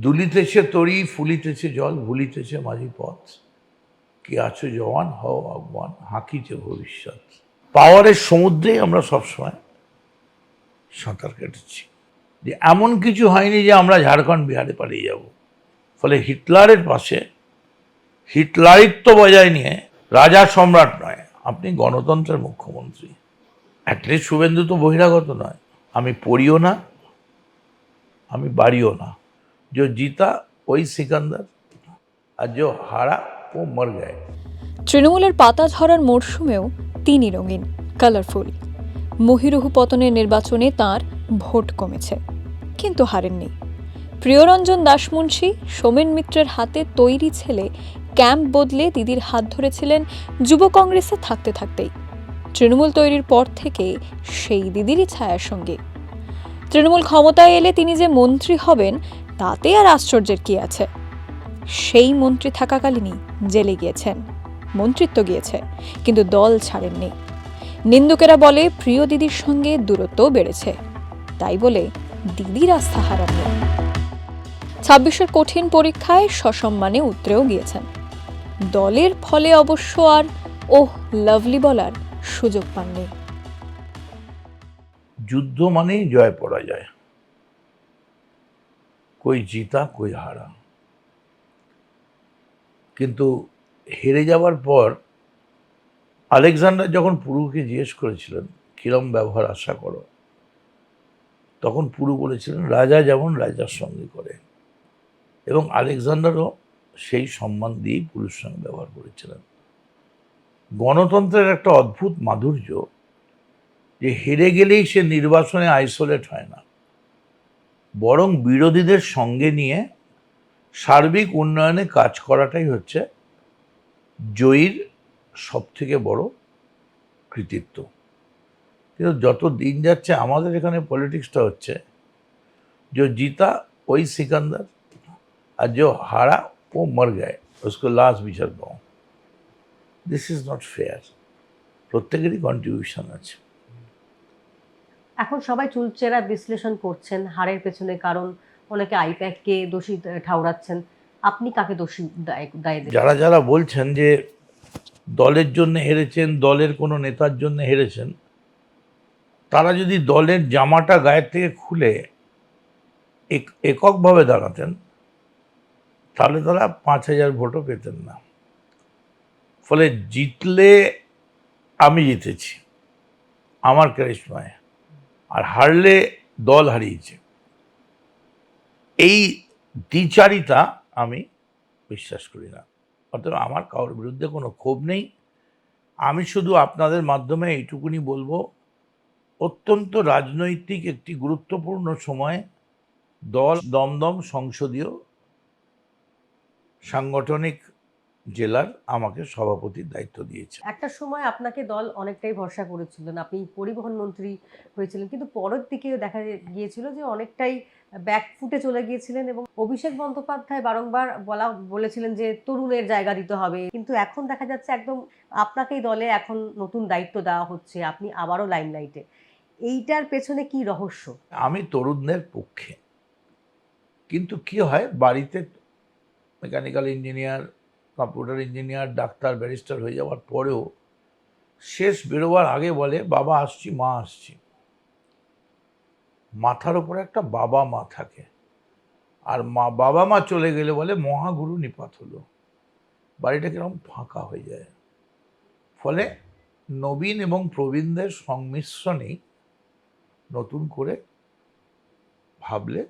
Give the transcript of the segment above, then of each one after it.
দুলিতেছে তরি, ফুলিতেছে জল, ভুলিতেছে মাঝি পথ, কি আছো জওয়ান, হও আহ্বান, হাঁকিছে ভবিষ্যৎ। পাওয়ারের সমুদ্রে আমরা সবসময় সাঁতার কেটেছি, যে এমন কিছু হয়নি যে আমরা ঝাড়খণ্ড বিহারে পালিয়ে যাব। ফলে হিটলারের পাশে হিটলারিত্ব বজায় নিয়ে, রাজা সম্রাট নয়, আপনি গণতন্ত্রের মুখ্যমন্ত্রী। অ্যাটলিস্ট শুভেন্দু তো বহিরাগত নয়। আমি পড়িও না, আমি বাড়িও না। যে জিতা ওই সিকান্দার, আর যে হারা ও মর গায়ে। তৃণমূলের পাতা ঝরার মরশুমেও তিনি রঙিন, কালারফুল। মহিরুহু পতনের নির্বাচনে তাঁর ভোট কমেছে, কিন্তু হারেননি। প্রিয়রঞ্জন দাসমুন্সী, সোমেন মিত্রের হাতে তৈরি ছেলে ক্যাম্প বদলে দিদির হাত ধরেছিলেন যুব কংগ্রেসে থাকতে থাকতেই। তৃণমূল তৈরির পর থেকে সেই দিদিরই ছায়ার সঙ্গে। তৃণমূল ক্ষমতায় এলে তিনি যে মন্ত্রী হবেন তাতে আর আশ্চর্যের কি আছে। সেই মন্ত্রী থাকাকালীনই জেলে গিয়েছেন, মন্ত্রিত্ব গিয়েছে, কিন্তু দল ছাড়েননি। নিন্দুকেরা বলে প্রিয় দিদির সঙ্গে দূরত্ব বেড়েছে, তাই বলে দিদির আস্থা হারাননি। ২৬-এর কঠিন পরীক্ষায় সসম্মানে উতরেও গিয়েছেন। দলের ফলে অবশ্য আর ওহ লাভলি বলার সুযোগ পাননি। যুদ্ধ মানেই জয় পরাজয়, কই জিতা কই হারা। কিন্তু হেরে যাওয়ার পর আলেকজান্ডার যখন পুরুকে জিজ্ঞেস করেছিলেন কিরম ব্যবহার আশা করো, তখন পুরু বলেছিলেন রাজা যেমন রাজার সঙ্গে করে, এবং আলেকজান্ডারও সেই সম্মান দিয়েই পুরুর সঙ্গে ব্যবহার করেছিলেন। গণতন্ত্রের একটা অদ্ভুত মাধুর্য, যে হেরে গেলেই সে নির্বাচনে আইসোলেট হয় না, বরং বিরোধীদের সঙ্গে নিয়ে সার্বিক উন্নয়নে কাজ করাটাই হচ্ছে জয়ীর সবথেকে বড় কৃতিত্ব। কিন্তু যত দিন যাচ্ছে আমাদের এখানে পলিটিক্সটা হচ্ছে যে জিতা ওই সিকান্দার, আর যে হারা ও মর গায়ে, उसको লাস্ট বিচার পাও। This is not fair. প্রত্যেকেরই কন্ট্রিবিউশন আছে। এখন সবাই চুলচেরা বিশ্লেষণ করছেন হারের পেছনে কারণ, অনেকে আইপ্যাককে দোষী ঠাউরাচ্ছেন। আপনি কাকে দোষী দায় দেন? যারা যারা বলছেন যে দলের জন্য হেরেছেন, দলের কোনো নেতার জন্য হেরেছেন, তারা যদি দলের জামাটা গায়ের থেকে খুলে এককভাবে দাঁড়াতেন, তাহলে তারা ৫,০০০ ভোটও পেতেন না। ফলে জিতলে আমি জিতেছি আমার ক্যারিশমায়, আর হারলে দল হারিয়েছে, এই দ্বিচারিতা আমি বিশ্বাস করি না। অতএব আমার কারোর বিরুদ্ধে কোনো ক্ষোভ নেই। আমি শুধু আপনাদের মাধ্যমে এইটুকুনি বলবো, অত্যন্ত রাজনৈতিক একটি গুরুত্বপূর্ণ সময় দল দমদম সংসদীয় সাংগঠনিক জেলার আমাকে সভাপতির দায়িত্ব দিয়েছে। একটা সময় আপনাকে দল অনেকটাই ভরসা করেছিলেন, আপনি পরিবহন মন্ত্রী হয়েছিলেন, কিন্তু পরের দিকে দেখা গিয়েছিল যে অনেকটাই ব্যাকফুটে চলে গিয়েছিলেন এবং অভিষেক বন্দ্যোপাধ্যায় বারংবার বলেছিলেন যে তরুণের জায়গা দিতে হবে, কিন্তু এখন দেখা যাচ্ছে একদম আপনাকেই দলে এখন নতুন দায়িত্ব দেওয়া হচ্ছে, আপনি আবারও লাইমলাইটে। এইটার পেছনে কি রহস্য? আমি তরুণদের পক্ষে, কিন্তু কি হয় বাড়িতে mechanical engineer, computer engineer, doctor, barrister হয়ে যাওয়ার পরেও শেষ বেরোবার আগে বলে বাবা আসছি, মা আসছি। মাথার উপরে একটা বাবা মা থাকে, আর বাবা মা চলে গেলে বলে মহাগুরু নিপাত হলো। বাড়িটা কিরকম ফাঁকা হয়ে যায়। ফলে নবীন এবং প্রবীণদের সংমিশ্রণেই নতুন করে ভাবলে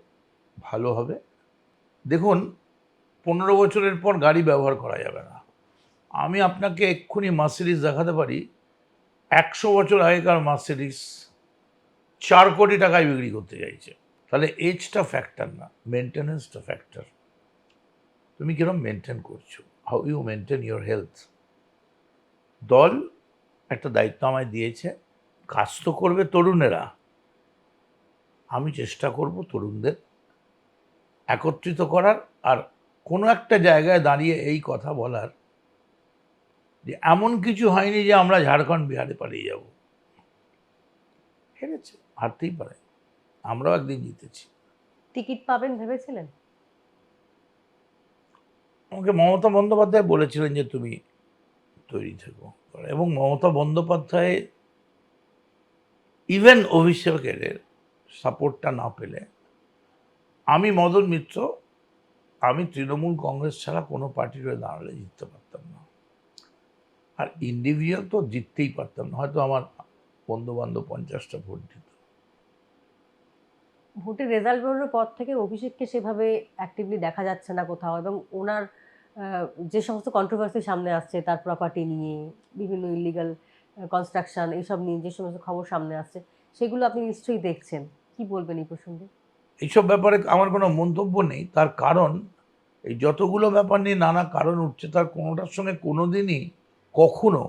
ভালো হবে। দেখুন, 15 বছরের পর গাড়ি ব্যবহার করা যাবে না। আমি আপনাকে এক্ষুনি মার্সিডিজ দেখাতে পারি, 100 বছর আগেকার মার্সিডিজ 4 কোটি টাকায় বিক্রি করতে চাইছে। তাহলে এজটা ফ্যাক্টর না, মেনটেন্যান্সটা ফ্যাক্টর। তুমি কিরকম মেনটেন করছো, how you maintain your health. দল একটা দায়িত্ব আমায় দিয়েছে, কাজ তো করবে তরুণেরা, আমি চেষ্টা করব তরুণদের একত্রিত করার, আর কোনো একটা জায়গায় দাঁড়িয়ে এই কথা বলার যে এমন কিছু হয়নি যে আমরা ঝাড়খণ্ড বিহারে পালিয়ে যাব। হেরেছে, হারতেই পারে, আমরাও একদিন জিতেছি। টিকিট পাবেন ভেবেছিলেন? আমাকে মমতা বন্দ্যোপাধ্যায় বলেছিলেন যে তুমি তৈরি থেকো, এবং মমতা বন্দ্যোপাধ্যায় ইভেন অভিষেকের সাপোর্টটা না পেলে আমি মদন মিত্র, আমি তৃণমূল কংগ্রেস ছাড়া কোনো পার্টির হয়ে দাঁড়ালে জিততে পারতাম না। আর ইন্ডিভিজুয়াল তো জিততেই পারতাম না, হয়তো আমার বন্ধু বান্ধব 50টা ভোট দিত। ভোটের রেজাল্ট বেরোনোর পর থেকে অভিষেককে সেভাবে অ্যাক্টিভলি দেখা যাচ্ছে না কোথাও, এবং ওনার যে সমস্ত কন্ট্রোভার্সি সামনে আসছে তার প্রপার্টি নিয়ে, বিভিন্ন ইলিগাল কনস্ট্রাকশন, এইসব নিয়ে যে সমস্ত খবর সামনে আসছে, সেগুলো আপনি নিশ্চয়ই দেখছেন। কি বলবেন এই প্রসঙ্গে? এইসব ব্যাপারে আমার কোনো মন্তব্য নেই, তার কারণ এই যতগুলো ব্যাপার নিয়ে নানা কারণ উঠছে তার কোনোটার সঙ্গে কোনোদিনই কখনো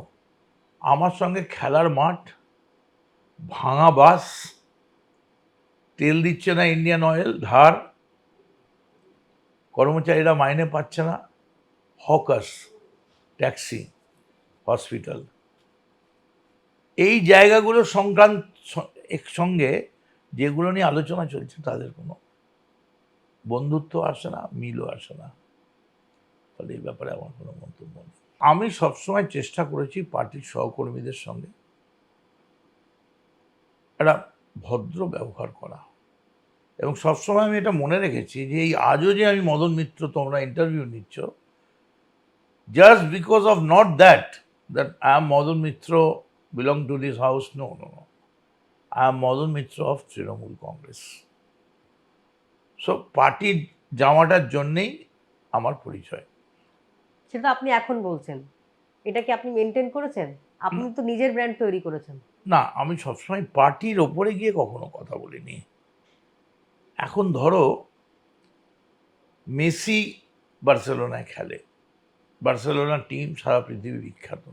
আমার সঙ্গে খেলার মাঠ, ভাঙা বাস, তেল দিচ্ছে না ইন্ডিয়ান অয়েল, ধার, কর্মচারীরা মাইনে পাচ্ছে না, হকার্স, ট্যাক্সি, হসপিটাল, এই জায়গাগুলো সঙ্গে যেগুলো নিয়ে আলোচনা চলছে তাদের কোনো বন্ধুত্ব আসে না, মিলও আসে না। ফলে এই ব্যাপারে আমার কোনো মন্তব্য নেই। আমি সবসময় চেষ্টা করেছি পার্টির সহকর্মীদের সঙ্গে একটা ভদ্র ব্যবহার করা, এবং সবসময় আমি এটা মনে রেখেছি যে এই আজও যে আমি মদন মিত্র, তোমরা ইন্টারভিউ নিচ্ছ, just because of not that I am Madan Mitra belong to this house, no, I am Madan Mitra of Trinamool Congress. So পার্টির জামাটার জন্যেই আমার পরিচয়। সেটা আপনি এখন বলছেন, এটা কি আপনি মেনটেন করেছেন? আপনি তো নিজের ব্র্যান্ড তৈরি করেছেন। না, আমি সবসময় পার্টির ওপরে গিয়ে কখনো কথা বলিনি। এখন ধরো মেসি বার্সেলোনায় খেলে, বার্সেলোনা টিম সারা পৃথিবী বিখ্যাত,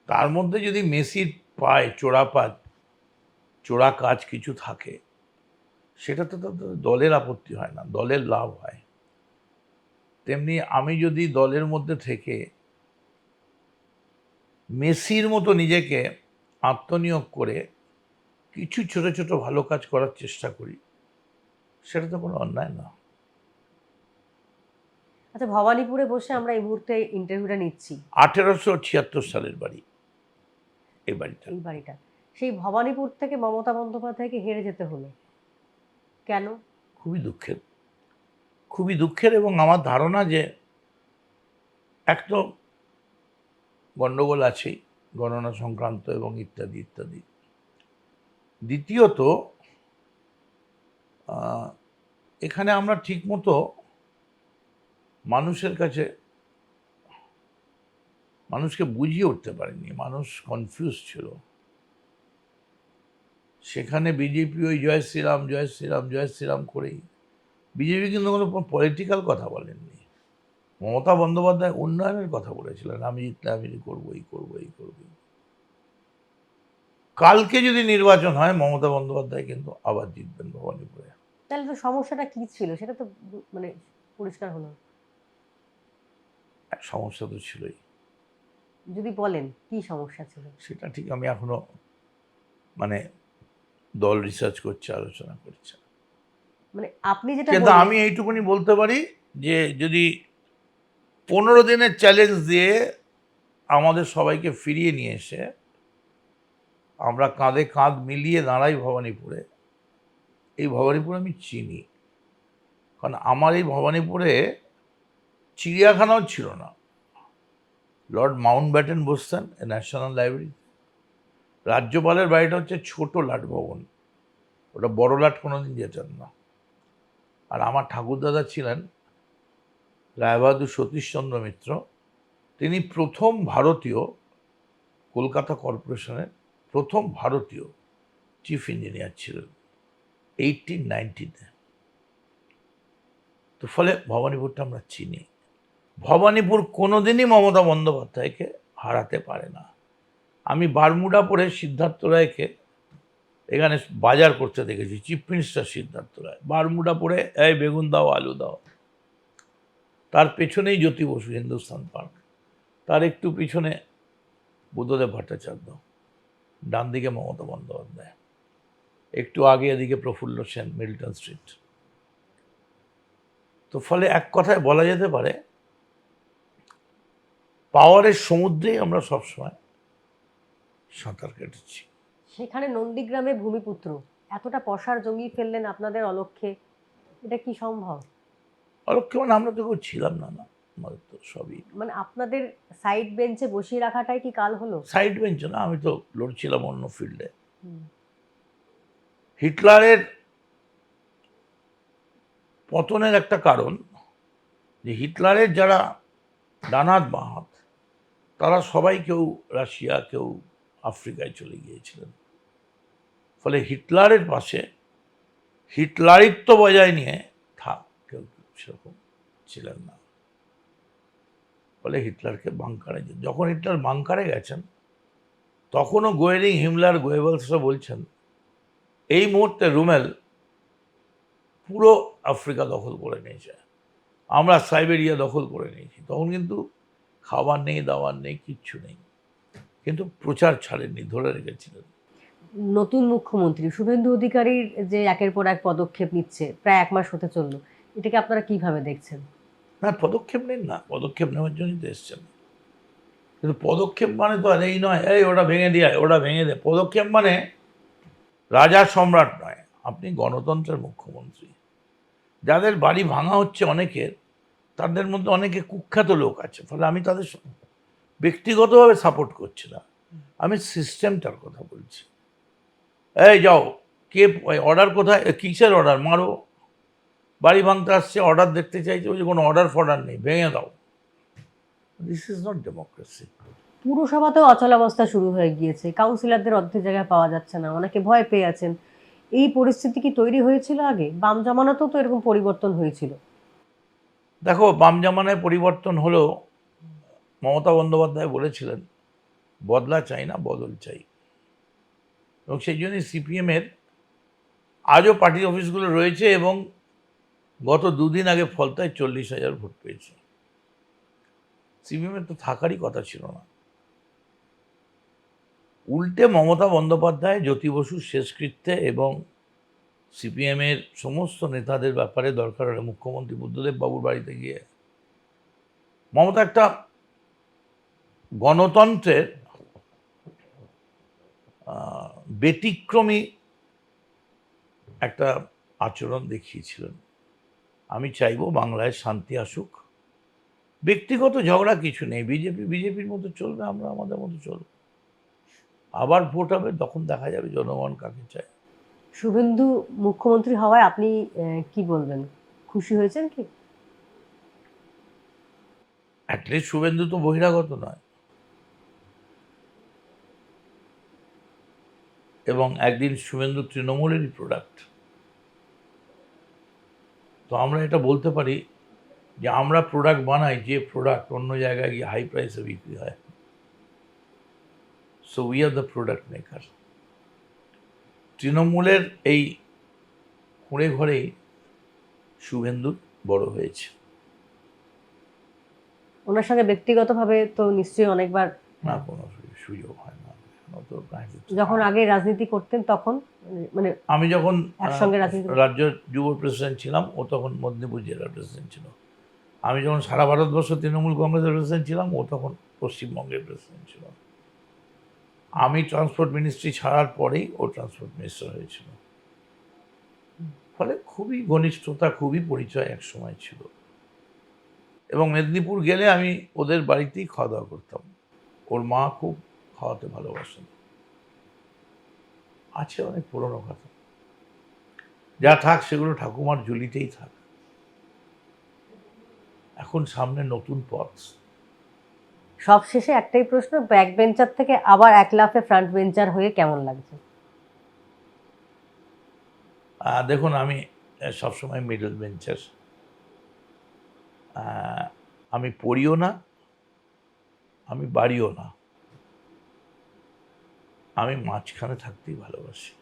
তার মধ্যে যদি মেসির পায়ে চোরা কাজ কিছু থাকে, সেটা তো দলের আপত্তি হয় না, দলের লাভ হয়। তেমনি আমি যদি দলের মধ্যে থেকে মেসির মতো নিজেকে আত্মনিয়োগ করে কিছু ছোট ছোট ভালো কাজ করার চেষ্টা করি, সেটা তো কোনো অন্যায় না। আচ্ছা, ভবানীপুরে বসে আমরা এই মুহূর্তে ইন্টারভিউটা নিচ্ছি। 1876 সালের বাড়ি এই বাড়িটা। এই বাড়িটা, সেই ভবানীপুর থেকে মমতা বন্দ্যোপাধ্যায়কে হেরে যেতে হলো কেন? খুবই দুঃখের, এবং আমার ধারণা যে এক তো গণ্ডগোল আছেই গণনা সংক্রান্ত এবং ইত্যাদি ইত্যাদি। দ্বিতীয়ত এখানে আমরা ঠিকমতো মানুষের কাছে মানুষকে বুঝিয়ে উঠতে পারেনি, মানুষ কনফিউজ ছিল। সেখানে বিজেপি ওই জয় শ্রীরাম জয় শ্রীরাম জয় শ্রীরাম করেই, বিজেপি কিন্তু কোনো পলিটিক্যাল কথা বলেননি। মমতা বন্দ্যোপাধ্যায় উন্নয়নের কথা বলেছিলেন, আমি জিতলে আমি করবো, এই করবো, এই করবো। কালকে যদি নির্বাচন হয় মমতা বন্দ্যোপাধ্যায় কিন্তু আবার জিতবেন ভবানীপুরে। তাহলে তো সমস্যাটা কি ছিল সেটা তো মানে পরিষ্কার হলো। সমস্যা তো ছিলই, যদি বলেন কি সমস্যা ছিল। সেটা ঠিক আমি এখনো মানে দল রিসার্চ করছে, আলোচনা করছে। মানে আপনি যেটা কিন্তু আমি এইটুকুনি বলতে পারি যে যদি 15 দিনের চ্যালেঞ্জ দিয়ে আমাদের সবাইকে ফিরিয়ে নিয়ে এসে আমরা কাঁধে কাঁধ মিলিয়ে দাঁড়াই ভবানীপুরে, এই ভবানীপুর আমি চিনি। কারণ আমার এই ভবানীপুরে চিড়িয়াখানাও ছিল না। লর্ড মাউন্টব্যাটেন বসতেন ন্যাশনাল লাইব্রেরি, রাজ্যপালের বাড়িটা হচ্ছে ছোট লাট ভবন, ওটা বড় লাট কোনোদিন যেতেন না। আর আমার ঠাকুরদাদা ছিলেন রায়বাহাদুর সতীশচন্দ্র মিত্র, তিনি প্রথম ভারতীয়, কলকাতা কর্পোরেশনের প্রথম ভারতীয় চিফ ইঞ্জিনিয়ার ছিলেন 1890-তে। তো ফলে ভবানীপুরটা আমরা চিনি। ভবানীপুর কোনোদিনই মমতা বন্দ্যোপাধ্যায়কে হারাতে পারে না। আমি বারমুডা পরে সিদ্ধার্থ রায়কে এখানে বাজার করতে দেখেছি, চিফ মিনিস্টার সিদ্ধার্থ রায় বারমুডা পরে, এই বেগুন দাও, আলু দাও। তার পেছনেই জ্যোতি বসু হিন্দুস্তান পার্ক, তার একটু পিছনে বুদ্ধদেব ভট্টাচার্য, ডান দিকে মমতা বন্দ্যোপাধ্যায়, একটু আগে এদিকে প্রফুল্ল সেন, মিল্টন স্ট্রিট। তো ফলে এক কথায় বলা যেতে পারে পাওয়ারের সমুদ্রেই আমরা সবসময় সাঁতার কেটেছি। সেখানে নন্দীগ্রামে ভূমিপুত্র এতটা পসার জমিয়ে ফেললেন আপনাদের অলক্ষ্যে, এটা কি সম্ভব? অলক্ষ্যে মানে আমরা তো কেউ ছিলাম না, না আমাদের তো সবই মানে আপনাদের সাইড বেঞ্চে বসিয়ে রাখাটাই কি কাল হলো? সাইড বেঞ্চ না, আমি তো লড়ছিলাম অন্য ফিল্ডে। হুম। হিটলারের পতনের একটা কারণ যে হিটলারের যারা ডানহাত বাঁহাত তারা সবাই কেউ রাশিয়া, কেউ আফ্রিকায় চলে গিয়েছিলেন। ফলে হিটলারের পাশে হিটলারিত্ব বজায় নিয়ে কেউ সেরকম ছিলেন না। ফলে হিটলারকে বাংকারে, যখন হিটলার বাংকারে গেছেন তখনও গোয়েরিং, হিমলার, গোয়েবলসরা বলছেন এই মুহূর্তে রুমেল পুরো আফ্রিকা দখল করে নিয়েছে, আমরা সাইবেরিয়া দখল করে নিয়েছি। তখন কিন্তু খাবার নেই, দাবার নেই, কিচ্ছু নেই, কিন্তু প্রচার ছাড়েননি, ধরে রেখেছিলেন। নতুন মুখ্যমন্ত্রী শুভেন্দু অধিকারীর যে একের পর এক পদক্ষেপ নিচ্ছে, প্রায় 1 মাস হতে চললো, এটাকে আপনারা কিভাবে দেখছেন? না, পদক্ষেপ নিন না, পদক্ষেপ নেওয়ার জন্যই তো এসছেন। কিন্তু পদক্ষেপ মানে তো আর এই নয়, এই ওটা ভেঙে দিয়ে ওটা ভেঙে দেয়। পদক্ষেপ মানে রাজা সম্রাট নয়, আপনি গণতন্ত্রের মুখ্যমন্ত্রী। যাদের বাড়ি ভাঙা হচ্ছে অনেকের, তাদের মধ্যে অনেকে কুখ্যাত লোক আছে, ফলে আমি তাদের ব্যক্তিগতভাবে সাপোর্ট করছি না, আমি সিস্টেমটার কথা বলছি। এই যাও, কে অর্ডার কোথায়, কিসের অর্ডার, মারো। বাড়ি ভাঙতে আসছে, অর্ডার দেখতে চাইছে, ওই যে কোনো অর্ডার ফর্ডার নেই, ভেঙে দাও। This is not democracy. পুরসভাতেও অচলাবস্থা শুরু হয়ে গিয়েছে, কাউন্সিলরদের অর্ধেক জায়গায় পাওয়া যাচ্ছে না, অনেকে ভয় পেয়ে আছেন। এই পরিস্থিতি কি তৈরি হয়েছিল আগে? বাম জামানাতেও তো এরকম পরিবর্তন হয়েছিল। দেখো, বাম জামানায় পরিবর্তন হলেও মমতা বন্দ্যোপাধ্যায় বলেছিলেন বদলা চাই না, বদল চাই। এবং সেই জন্যই সিপিএমের আজও পার্টি অফিসগুলো রয়েছে এবং গত 2 দিন আগে ফলতায় 40,000 ভোট পেয়েছে। সিপিএমের তো থাকারই কথা ছিল না। উল্টে মমতা বন্দ্যোপাধ্যায় জ্যোতি বসুর শেষকৃত্যে এবং সিপিএমের সমস্ত নেতাদের ব্যাপারে দরকার হলে মুখ্যমন্ত্রী বুদ্ধদেব বাবুর বাড়িতে গিয়ে মমতা একটা গণতন্ত্রের ব্যতিক্রমী একটা আচরণ দেখিয়েছিলেন। আমি চাইবো বাংলায় শান্তি আসুক, ব্যক্তিগত ঝগড়া কিছু নেই, বিজেপির মতো চলবে, আমরা আমাদের মতো চলবো। আবার ভোট হবে, তখন দেখা যাবে জনগণ কাকে চায়। শুভেন্দু মুখ্যমন্ত্রী হওয়ায় আপনি কি বলবেন, খুশি হয়েছেন কি? অ্যাটলিস্ট শুভেন্দু তো বহিরাগত নয়, এবং একদিন শুভেন্দু তৃণমূলেরই প্রোডাক্ট। তো আমরা এটা বলতে পারি যে আমরা প্রোডাক্ট বানাই, যে প্রোডাক্ট অন্য জায়গায় গিয়ে হাই প্রাইসে বিক্রি হয়। So we are the product maker. তৃণমূলের এই কুঁড়ে ঘরেই শুভেন্দু বড় হয়েছে। ওনার সঙ্গে ব্যক্তিগতভাবে তো নিশ্চয়ই অনেকবার, না, কোনো সুযোগ হয় না। যখন আগে রাজনীতি করতেন তখন, মানে আমি যখন একসঙ্গে রাজনীতি রাজ্য যুব প্রেসিডেন্ট ছিলাম, ও তখন মেদিনীপুর জেলার প্রেসিডেন্ট ছিল। আমি যখন সারা ভারতবর্ষ তৃণমূল কংগ্রেসের প্রেসিডেন্ট ছিলাম, ও তখন পশ্চিমবঙ্গের প্রেসিডেন্ট ছিল। আমি ট্রান্সপোর্ট মিনিস্ট্রি ছাড়ার পরেই ও ট্রান্সপোর্ট মিনিস্টার হয়েছিল। ফলে খুবই ঘনিষ্ঠতা, খুবই পরিচয় এক সময় ছিল। এবং মেদিনীপুর গেলে আমি ওদের বাড়িতেই খাওয়া দাওয়া করতাম। ওর মা খুব খাওয়াতে ভালোবাসেন। আছে অনেক পুরনো কথা, যা থাক সেগুলো ঠাকুমার ঝুলিতেই থাক। এখন সামনে নতুন পথ। সব শেষে একটাই প্রশ্ন, ব্যাক বেঞ্চার থেকে আবার এক লাফে ফ্রন্ট বেঞ্চার হয়ে কেমন লাগছে? দেখুন, আমি সবসময় মিডল বেঞ্চার। আমি পড়িও না, আমি বাড়িও না, আমি মাঝখানে থাকতেই ভালোবাসি।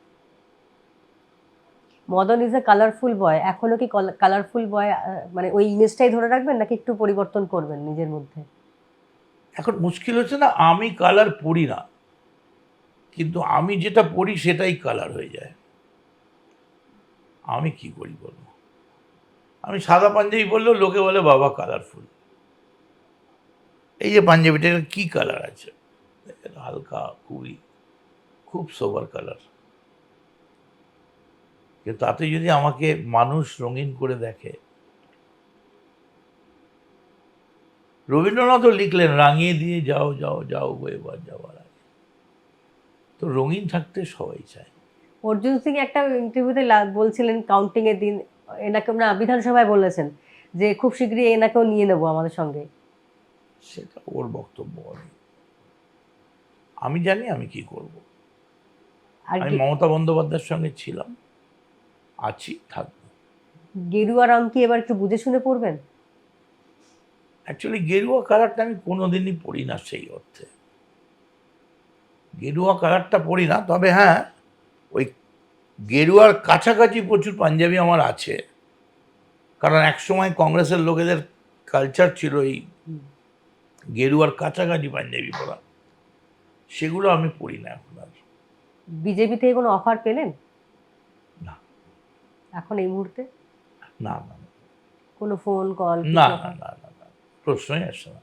মদন ইজ এ কালারফুল বয়, এখনো কি কালারফুল বয়, মানে ওই ইমেজটাই ধরে রাখবেন নাকি একটু পরিবর্তন করবেন নিজের মধ্যে? এখন মুশকিল হচ্ছে না, আমি কালার পড়ি না, কিন্তু আমি যেটা পড়ি সেটাই কালার হয়ে যায়। আমি কি করি বলবো? আমি সাদা পাঞ্জাবি পরলেও লোকে বলে বাবা কালারফুল। এই যে পাঞ্জাবিটা কি কালার আছে, হালকা খুব সোবার কালার, কিন্তু তাতে যদি আমাকে মানুষ রঙিন করে দেখে, রবীন্দ্রনাথও লিখলেন রাঙিয়ে দিয়ে যাও যাও যাও গো এবার যাওয়ার আগে। তো রঙিন থাকতে সবাই চায়। অর্জুন সিং একটা ইন্টারভিউতে বলছিলেন কাউন্টিং এর দিন এনাকে না বিধানসভায় বলেছেন যে খুব শীঘ্রই এনাকেও নিয়ে নেবো আমাদের সঙ্গে। সেটা ওর বক্তব্য। আমি জানি আমি কি করব। আর আমি মমতা বন্দ্যোপাধ্যায়ের সঙ্গে ছিলাম, আছি, থাকবো। গেরুয়া রং কি এবার একটু বুঝে শুনে পড়বেন? অ্যাকচুয়ালি গেরুয়া কালারটা আমি কোনোদিনই পড়ি না সেই অর্থে। গেরুয়া কালারটা পড়ি না, তবে হ্যাঁ ওই গেরুয়ার কাছাকাছি প্রচুর পাঞ্জাবি আমার আছে, কারণ একসময় কংগ্রেসের লোকেদের কালচার ছিল এই গেরুয়ার কাছাকাছি পাঞ্জাবি পরা, সেগুলো আমি পড়ি না এখন আর। বিজেপি থেকে কোনো অফার পেলেন না এখন এই মুহূর্তে? না না কোনো ফোন কল? না না না না, প্রশ্নই আসছে না।